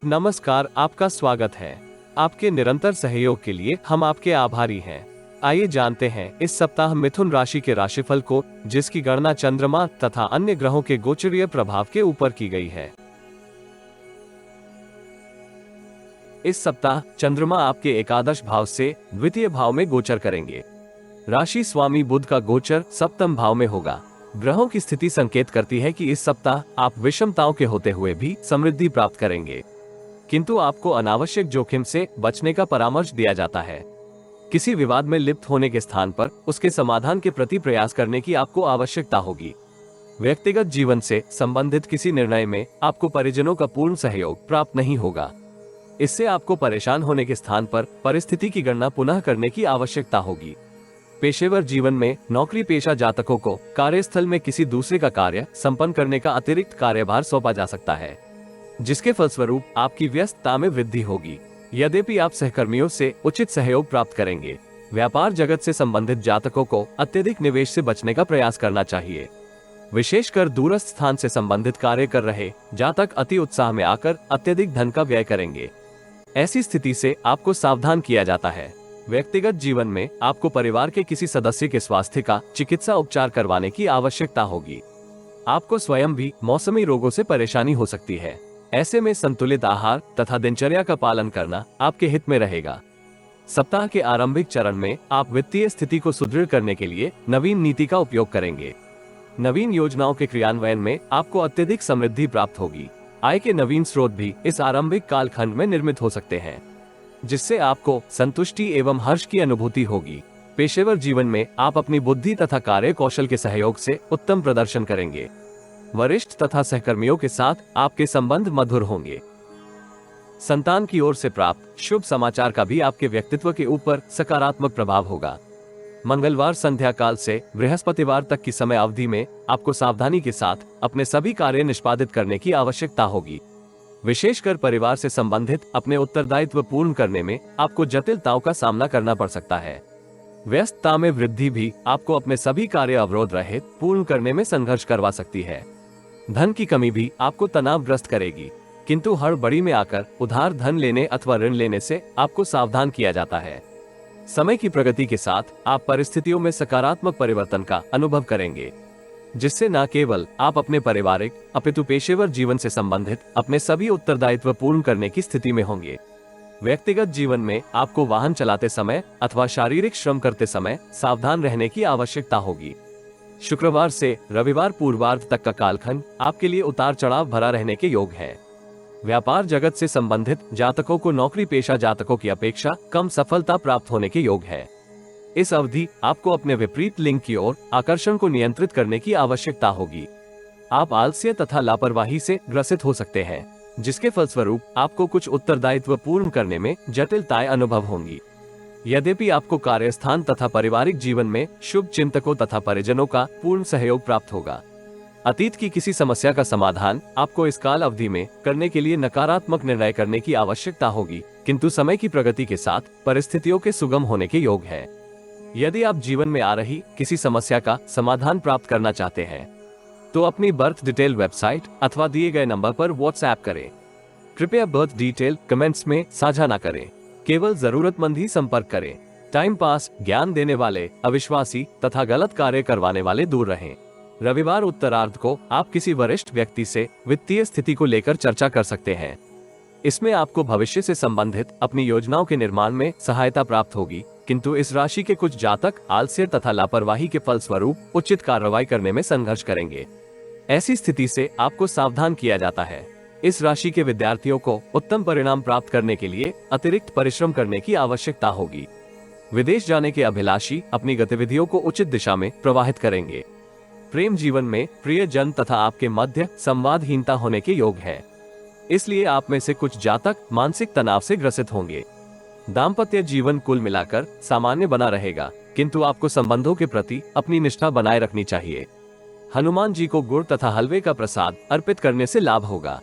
नमस्कार, आपका स्वागत है। आपके निरंतर सहयोग के लिए हम आपके आभारी हैं। आइए जानते हैं इस सप्ताह मिथुन राशि के राशिफल को, जिसकी गणना चंद्रमा तथा अन्य ग्रहों के गोचरीय प्रभाव के ऊपर की गई है। इस सप्ताह चंद्रमा आपके एकादश भाव से द्वितीय भाव में गोचर करेंगे। राशि स्वामी बुध का गोचर सप्तम भाव में होगा। ग्रहों की स्थिति संकेत करती है कि इस सप्ताह आप विषमताओं के होते हुए भी समृद्धि प्राप्त करेंगे, किंतु आपको अनावश्यक जोखिम से बचने का परामर्श दिया जाता है। किसी विवाद में लिप्त होने के स्थान पर उसके समाधान के प्रति प्रयास करने की आपको आवश्यकता होगी। व्यक्तिगत जीवन से संबंधित किसी निर्णय में आपको परिजनों का पूर्ण सहयोग प्राप्त नहीं होगा। इससे आपको परेशान होने के स्थान पर परिस्थिति की गणना पुनः करने की आवश्यकता होगी। पेशेवर जीवन में नौकरी पेशा जातकों को कार्यस्थल में किसी दूसरे का कार्य संपन्न करने का अतिरिक्त कार्यभार सौंपा जा सकता है, जिसके फलस्वरूप आपकी व्यस्तता में वृद्धि होगी। यद्यपि आप सहकर्मियों से उचित सहयोग प्राप्त करेंगे। व्यापार जगत से संबंधित जातकों को अत्यधिक निवेश से बचने का प्रयास करना चाहिए। विशेषकर दूरस्थ स्थान से संबंधित कार्य कर रहे जातक अति उत्साह में आकर अत्यधिक धन का व्यय करेंगे। ऐसी स्थिति से आपको सावधान किया जाता है। व्यक्तिगत जीवन में आपको परिवार के किसी सदस्य के स्वास्थ्य का चिकित्सा उपचार करवाने की आवश्यकता होगी। आपको स्वयं भी मौसमी रोगों से परेशानी हो सकती है। ऐसे में संतुलित आहार तथा दिनचर्या का पालन करना आपके हित में रहेगा। सप्ताह के आरंभिक चरण में आप वित्तीय स्थिति को सुदृढ़ करने के लिए नवीन नीति का उपयोग करेंगे। नवीन योजनाओं के क्रियान्वयन में आपको अत्यधिक समृद्धि प्राप्त होगी। आय के नवीन स्रोत भी इस आरंभिक कालखंड में निर्मित हो सकते हैं, जिससे आपको संतुष्टि एवं हर्ष की अनुभूति होगी। पेशेवर जीवन में आप अपनी बुद्धि तथा कार्य कौशल के सहयोग से उत्तम प्रदर्शन करेंगे। वरिष्ठ तथा सहकर्मियों के साथ आपके संबंध मधुर होंगे। संतान की ओर से प्राप्त शुभ समाचार का भी आपके व्यक्तित्व के ऊपर सकारात्मक प्रभाव होगा। मंगलवार संध्या काल से बृहस्पतिवार तक की समय अवधि में आपको सावधानी के साथ अपने सभी कार्य निष्पादित करने की आवश्यकता होगी। विशेषकर परिवार से संबंधित अपने उत्तरदायित्व पूर्ण करने में आपको जटिलताओं का सामना करना पड़ सकता है। व्यस्तता में वृद्धि भी आपको अपने सभी कार्य अवरोध रहित पूर्ण करने में संघर्ष करवा सकती है। धन की कमी भी आपको तनावग्रस्त करेगी, किंतु हड़बड़ी में आकर उधार धन लेने अथवा ऋण लेने से आपको सावधान किया जाता है। समय की प्रगति के साथ आप परिस्थितियों में सकारात्मक परिवर्तन का अनुभव करेंगे, जिससे न केवल आप अपने पारिवारिक अपितु पेशेवर जीवन से संबंधित अपने सभी उत्तरदायित्व पूर्ण करने की स्थिति में होंगे। व्यक्तिगत जीवन में आपको वाहन चलाते समय अथवा शारीरिक श्रम करते समय सावधान रहने की आवश्यकता होगी। शुक्रवार से रविवार पूर्वार्ध तक का कालखंड आपके लिए उतार चढ़ाव भरा रहने के योग है। व्यापार जगत से संबंधित जातकों को नौकरी पेशा जातकों की अपेक्षा कम सफलता प्राप्त होने के योग है। इस अवधि आपको अपने विपरीत लिंग की ओर आकर्षण को नियंत्रित करने की आवश्यकता होगी। आप आलस्य तथा लापरवाही से ग्रसित हो सकते हैं, जिसके फलस्वरूप आपको कुछ उत्तरदायित्व पूर्ण करने में जटिलताएं अनुभव होंगी। यद्यपि आपको कार्यस्थान तथा पारिवारिक जीवन में शुभ चिंतकों तथा परिजनों का पूर्ण सहयोग प्राप्त होगा। अतीत की किसी समस्या का समाधान आपको इस काल अवधि में करने के लिए नकारात्मक निर्णय करने की आवश्यकता होगी, किंतु समय की प्रगति के साथ परिस्थितियों के सुगम होने के योग है। यदि आप जीवन में आ रही किसी समस्या का समाधान प्राप्त करना चाहते हैं, तो अपनी बर्थ डिटेल वेबसाइट अथवा दिए गए नंबर पर व्हाट्सएप करें। कृपया बर्थ डिटेल कमेंट्स में साझा न करें। केवल जरूरतमंद ही संपर्क करें। टाइम पास, ज्ञान देने वाले, अविश्वासी तथा गलत कार्य करवाने वाले दूर रहें। रविवार उत्तरार्ध को आप किसी वरिष्ठ व्यक्ति से वित्तीय स्थिति को लेकर चर्चा कर सकते हैं। इसमें आपको भविष्य से संबंधित अपनी योजनाओं के निर्माण में सहायता प्राप्त होगी, किंतु इस राशि के कुछ जातक आलस्य तथा लापरवाही के फलस्वरूप उचित कार्रवाई करने में संघर्ष करेंगे। ऐसी स्थिति से आपको सावधान किया जाता है। इस राशि के विद्यार्थियों को उत्तम परिणाम प्राप्त करने के लिए अतिरिक्त परिश्रम करने की आवश्यकता होगी। विदेश जाने के अभिलाषी अपनी गतिविधियों को उचित दिशा में प्रवाहित करेंगे। प्रेम जीवन में प्रियजन तथा आपके मध्य संवादहीनता होने के योग है, इसलिए आप में से कुछ जातक मानसिक तनाव से ग्रसित होंगे। दाम्पत्य जीवन कुल मिलाकर सामान्य बना रहेगा, किंतु आपको संबंधों के प्रति अपनी निष्ठा बनाए रखनी चाहिए। हनुमान जी को गुड़ तथा हलवे का प्रसाद अर्पित करने से लाभ होगा।